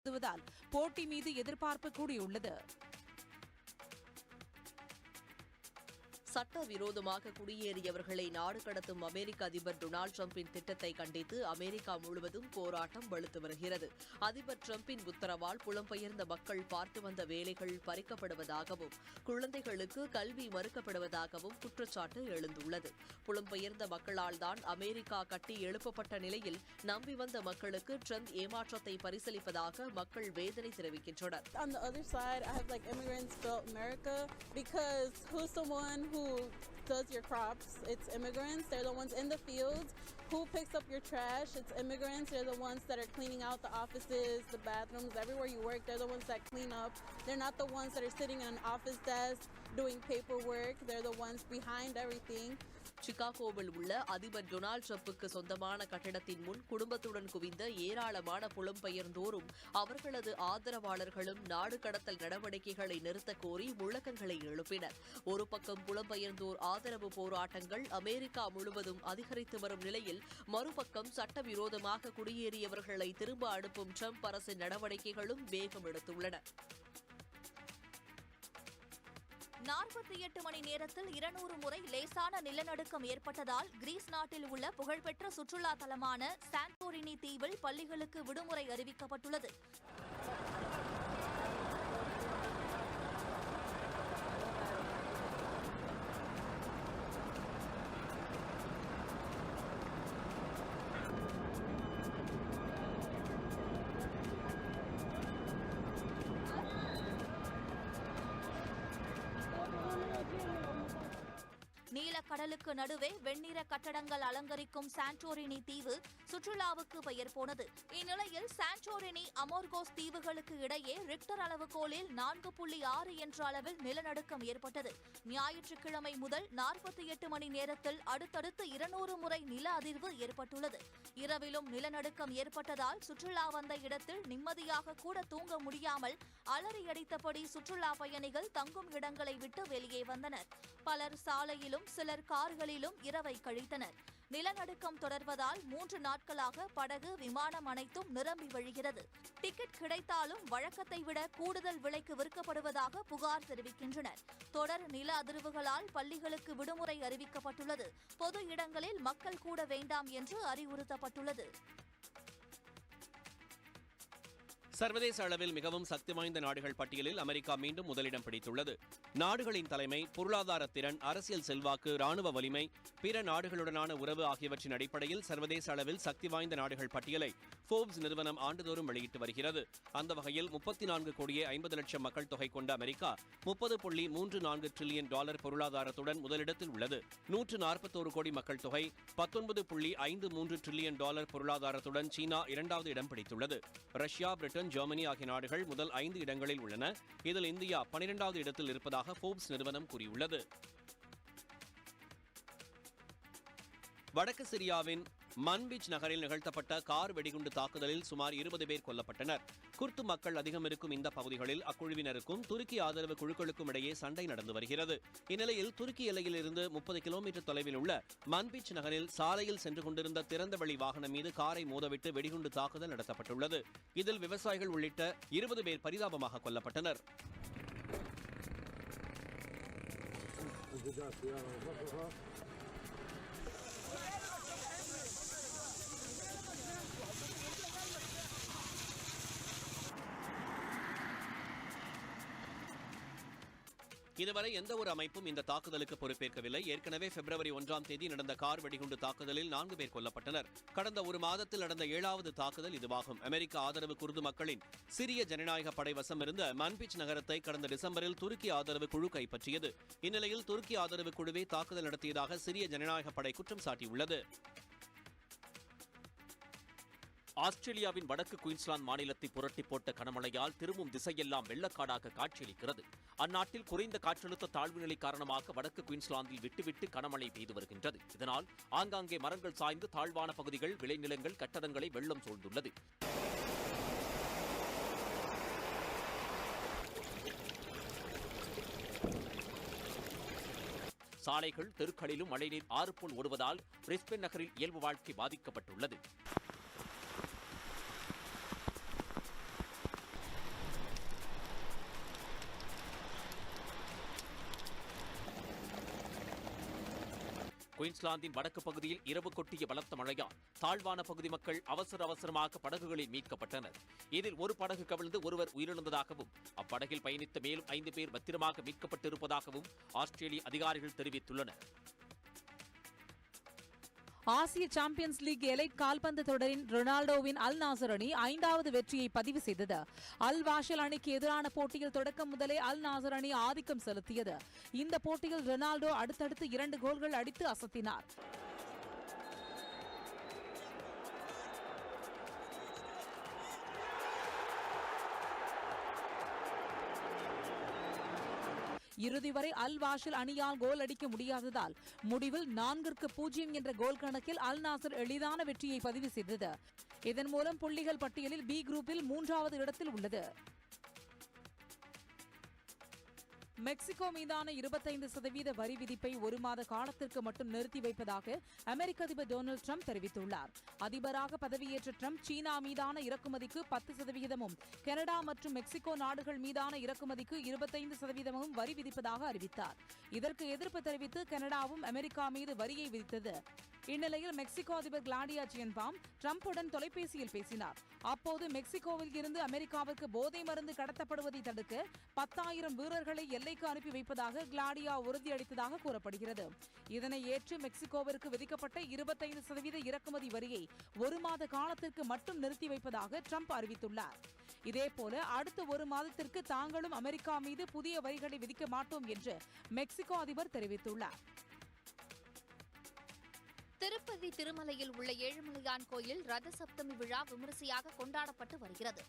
நடத்துவதால் போட்டி மீது எதிர்பார்ப்பு கூடியுள்ளது. சட்டவிரோதமாக குடியேறியவர்களை நாடு கடத்தும் அமெரிக்க அதிபர் டொனால்டு டிரம்பின் திட்டத்தை கண்டித்து அமெரிக்கா முழுவதும் போராட்டம் வலுத்து வருகிறது. அதிபர் டிரம்பின் உத்தரவால் புலம்பெயர்ந்த மக்கள் பார்த்து வந்த வேலைகள் பறிக்கப்படுவதாகவும் குழந்தைகளுக்கு கல்வி மறுக்கப்படுவதாகவும் குற்றச்சாட்டு எழுந்துள்ளது. புலம்பெயர்ந்த மக்களால் தான் அமெரிக்கா கட்டி எழுப்பப்பட்ட நிலையில் நம்பி வந்த மக்களுக்கு டிரம்ப் ஏமாற்றத்தை பரிசளிப்பதாக மக்கள் வேதனை தெரிவிக்கின்றனர். Who does your crops? It's immigrants. They're the ones in the fields. Who picks up your trash? It's immigrants. They're the ones that are cleaning out the offices, the bathrooms, everywhere you work. They're the ones that clean up. They're not the ones that are sitting at an office desk doing paperwork. They're the ones behind everything. சிகாகோவில் உள்ள அதிபர் Donald டிரம்புக்கு சொந்தமான கட்டிடத்தின் முன் குடும்பத்துடன் குவிந்த ஏராளமான புலம்பெயர்ந்தோரும் அவர்களது ஆதரவாளர்களும் நாடு கடத்தல் நடவடிக்கைகளை நிறுத்தக் கோரி முழக்கங்களை எழுப்பினர். ஒரு பக்கம் புலம்பெயர்ந்தோர் ஆதரவு போராட்டங்கள் அமெரிக்கா முழுவதும் அதிகரித்து வரும் நிலையில், மறுபக்கம் சட்டவிரோதமாக குடியேறியவர்களை திரும்ப அனுப்பும் டிரம்ப் அரசின் நடவடிக்கைகளும் வேகம் எடுத்துள்ளன. 48 மணி நேரத்தில் 200 முறை லேசான நிலநடுக்கம் ஏற்பட்டதால் கிரீஸ் நாட்டில் உள்ள புகழ்பெற்ற சுற்றுலா தலமான சாண்டோரினி தீவில் பள்ளிகளுக்கு விடுமுறை அறிவிக்கப்பட்டுள்ளது. நீலக்கடலுக்கு நடுவே வெண்ணிற கட்டடங்கள் அலங்கரிக்கும் சாண்டோரினி தீவு சுற்றுலாவுக்கு பெயர் போனது. இந்நிலையில் சாண்டோரினி, அமோர்கோஸ் தீவுகளுக்கு இடையே ரிக்டர் அளவுகோலில் 4.6 என்ற அளவில் நிலநடுக்கம் ஏற்பட்டது. ஞாயிற்றுக்கிழமை முதல் 48 மணி நேரத்தில் அடுத்தடுத்து 200 முறை நில அதிர்வு ஏற்பட்டுள்ளது. இரவிலும் நிலநடுக்கம் ஏற்பட்டதால் சுற்றுலா வந்த இடத்தில் நிம்மதியாக கூட தூங்க முடியாமல் அலறியடித்தபடி சுற்றுலா பயணிகள் தங்கும் இடங்களை விட்டு வெளியே வந்தனர். பலர் சாலையிலும் சிலர் கார்களிலும் இரவை கழித்தனர். நிலநடுக்கம் தொடர்வதால் 3 நாட்களாக படகு, விமானம் அனைத்தும் நிரம்பி வழிகிறது. டிக்கெட் கிடைத்தாலும் வழக்கத்தை விட கூடுதல் விலைக்கு விற்கப்படுவதாக புகார் தெரிவிக்கின்றனர். தொடர் நில அதிர்வுகளால் பள்ளிகளுக்கு விடுமுறை அறிவிக்கப்பட்டுள்ளது. பொது இடங்களில் மக்கள் கூட வேண்டாம் என்று அறிவுறுத்தப்பட்டுள்ளது. சர்வதேச அளவில் மிகவும் சக்தி வாய்ந்த நாடுகள் பட்டியலில் அமெரிக்கா மீண்டும் முதலிடம் பிடித்துள்ளது. நாடுகளின் தலைமை, பொருளாதார திறன், அரசியல் செல்வாக்கு, ராணுவ வலிமை, பிற நாடுகளுடனான உறவு ஆகியவற்றின் அடிப்படையில் சர்வதேச அளவில் சக்தி வாய்ந்த நாடுகள் பட்டியலை ஃபோர்ப்ஸ் நிறுவனம் ஆண்டுதோறும் வெளியிட்டு வருகிறது. அந்த வகையில் 34 கோடியே 50 லட்சம் மக்கள் தொகை கொண்ட அமெரிக்கா $30.34 டிரில்லியன் பொருளாதாரத்துடன் முதலிடத்தில் உள்ளது. 141 கோடி மக்கள் தொகை, $19.53 டிரில்லியன் பொருளாதாரத்துடன் சீனா 2வது இடம் பிடித்துள்ளது. ரஷ்யா, பிரிட்டன், ஜெர்மனி ஆகிய நாடுகள் முதல் 5 இடங்களில் உள்ளன. இதில் இந்தியா 12வது இடத்தில் இருப்பதாக ஃபோர்ப்ஸ் நிறுவனம் கூறியுள்ளது. வடக்கு சிரியாவின் மன்பீச் நகரில் நிகழ்த்தப்பட்ட கார் வெடிகுண்டு தாக்குதலில் சுமார் 20 பேர் கொல்லப்பட்டனர். குர்து மக்கள் அதிகம் இருக்கும் இந்த பகுதிகளில் அக்குழுவினருக்கும் துருக்கி ஆதரவு குழுக்களுக்கும் இடையே சண்டை நடந்து வருகிறது. இந்நிலையில் துருக்கி எல்லையில் இருந்து 30 கிலோமீட்டர் தொலைவில் உள்ள மன்பீச் நகரில் சாலையில் சென்று கொண்டிருந்த திறந்தவெளி வாகனம் மீது காரை மோதவிட்டு வெடிகுண்டு தாக்குதல் நடத்தப்பட்டுள்ளது. இதில் விவசாயிகள் உள்ளிட்ட 20 பேர் பரிதாபமாக கொல்லப்பட்டனர். இதுவரை எந்த ஒரு அமைப்பும் இந்த தாக்குதலுக்கு பொறுப்பேற்கவில்லை. ஏற்கனவே பிப்ரவரி 1ஆம் தேதி நடந்த கார் வெடிகுண்டு தாக்குதலில் 4 பேர் கொல்லப்பட்டனர். கடந்த ஒரு மாதத்தில் நடந்த 7வது தாக்குதல் இதுவாகும். அமெரிக்க ஆதரவு குர்து மக்களின் சிரிய ஜனநாயக படை வசமிருந்த மன்பீச் நகரத்தை கடந்த டிசம்பரில் துருக்கி ஆதரவு குழு கைப்பற்றியது. இந்நிலையில் துருக்கி ஆதரவு குழுவே தாக்குதல் நடத்தியதாக சிரிய ஜனநாயக படை குற்றம் சாட்டியுள்ளது. ஆஸ்திரேலியாவின் வடக்கு குயின்ஸ்லாந்து மாநிலத்தை புரட்டி போட்ட கனமழையால் திரும்பும் திசையெல்லாம் வெள்ளக்காடாக காட்சியளிக்கிறது. அந்நாட்டில் குறைந்த காற்றழுத்த தாழ்வு நிலை காரணமாக வடக்கு குயின்ஸ்லாந்தில் விட்டுவிட்டு கனமழை பெய்து வருகின்றது. இதனால் ஆங்காங்கே மரங்கள் சாய்ந்து தாழ்வான பகுதிகள், விளைநிலங்கள், கட்டடங்களை வெள்ளம் சூழ்ந்துள்ளது. சாலைகள், தெருக்களிலும் மழைநீர் ஆறு போல் ஓடுவதால் பிரிஸ்பேன் நகரில் இயல்பு வாழ்க்கை பாதிக்கப்பட்டுள்ளது. குயின்ஸ்லாந்தின் வடக்கு பகுதியில் இரவு கொட்டிய பலத்த மழையால் தாழ்வான பகுதி மக்கள் அவசரமாக படகுகளில் மீட்கப்பட்டனர். இதில் ஒரு படகு கவிழ்ந்து ஒருவர் உயிரிழந்ததாகவும் அப்படகில் பயணித்த மேலும் 5 பேர் பத்திரமாக மீட்கப்பட்டிருப்பதாகவும் ஆஸ்திரேலிய அதிகாரிகள் தெரிவித்துள்ளனர். ஆசிய சாம்பியன்ஸ் லீக் எலைட் கால்பந்து தொடரின் ரொனால்டோவின் அல் நாசர் அணி 5வது வெற்றியை பதிவு செய்தது. அல் வாஷல் அணிக்கு எதிரான போட்டியில் தொடக்கம் முதலே அல் நாசர் அணி ஆதிக்கம் செலுத்தியது. இந்த போட்டியில் ரொனால்டோ அடுத்தடுத்து 2 கோல்கள் அடித்து அசத்தினார். இறுதி வரை அல் வாஷல் அணியால் கோல் அடிக்க முடியாததால் முடிவில் 4-0 என்ற கோல் கணக்கில் அல் நாசர் எளிதான வெற்றியை பதிவு செய்தது. இதன் மூலம் புள்ளிகள் பட்டியலில் பி குரூப்பில் 3வது இடத்தில் உள்ளது. மெக்சிகோ மீதான 25% வரி விதிப்பை 1 மாத காலத்திற்கு மட்டும் நிறுத்தி வைப்பதாக அமெரிக்க அதிபர் டொனால்டு ட்ரம்ப் தெரிவித்துள்ளார். அதிபராக பதவியேற்ற ட்ரம்ப் சீனா மீதான இறக்குமதிக்கு 10%, கனடா மற்றும் மெக்சிகோ நாடுகள் மீதான இறக்குமதிக்கு 25% வரி விதிப்பதாக அறிவித்தார். இதற்கு எதிர்ப்பு தெரிவித்து கனடாவும் அமெரிக்கா மீது வரியை விதித்தது. இந்நிலையில் மெக்சிகோ அதிபர் கிளாடியா ஷெயின்பாம் ட்ரம்புடன் தொலைபேசியில் பேசினார். அப்போது மெக்சிகோவில் இருந்து அமெரிக்காவிற்கு போதை மருந்து கடத்தப்படுவதை தடுக்க 10,000 வீரர்களை எல்லைக்கு அனுப்பி வைப்பதாக கிளாடியா உறுதியளித்ததாக கூறப்படுகிறது. இதனை ஏற்று மெக்சிகோவிற்கு விதிக்கப்பட்ட 25% இறக்குமதி வரியை 1 மாத காலத்திற்கு மட்டும் நிறுத்தி வைப்பதாக ட்ரம்ப் அறிவித்துள்ளார். இதேபோல அடுத்த 1 மாதத்திற்கு தாங்களும் அமெரிக்கா மீது புதிய வரிகளை விதிக்க மாட்டோம் என்று மெக்சிகோ அதிபர் தெரிவித்துள்ளார். திருப்பதி திருமலையில் உள்ள ஏழுமலையான் கோயில் ரத சப்தமி விழா விமரிசையாக கொண்டாடப்பட்டு வருகிறது.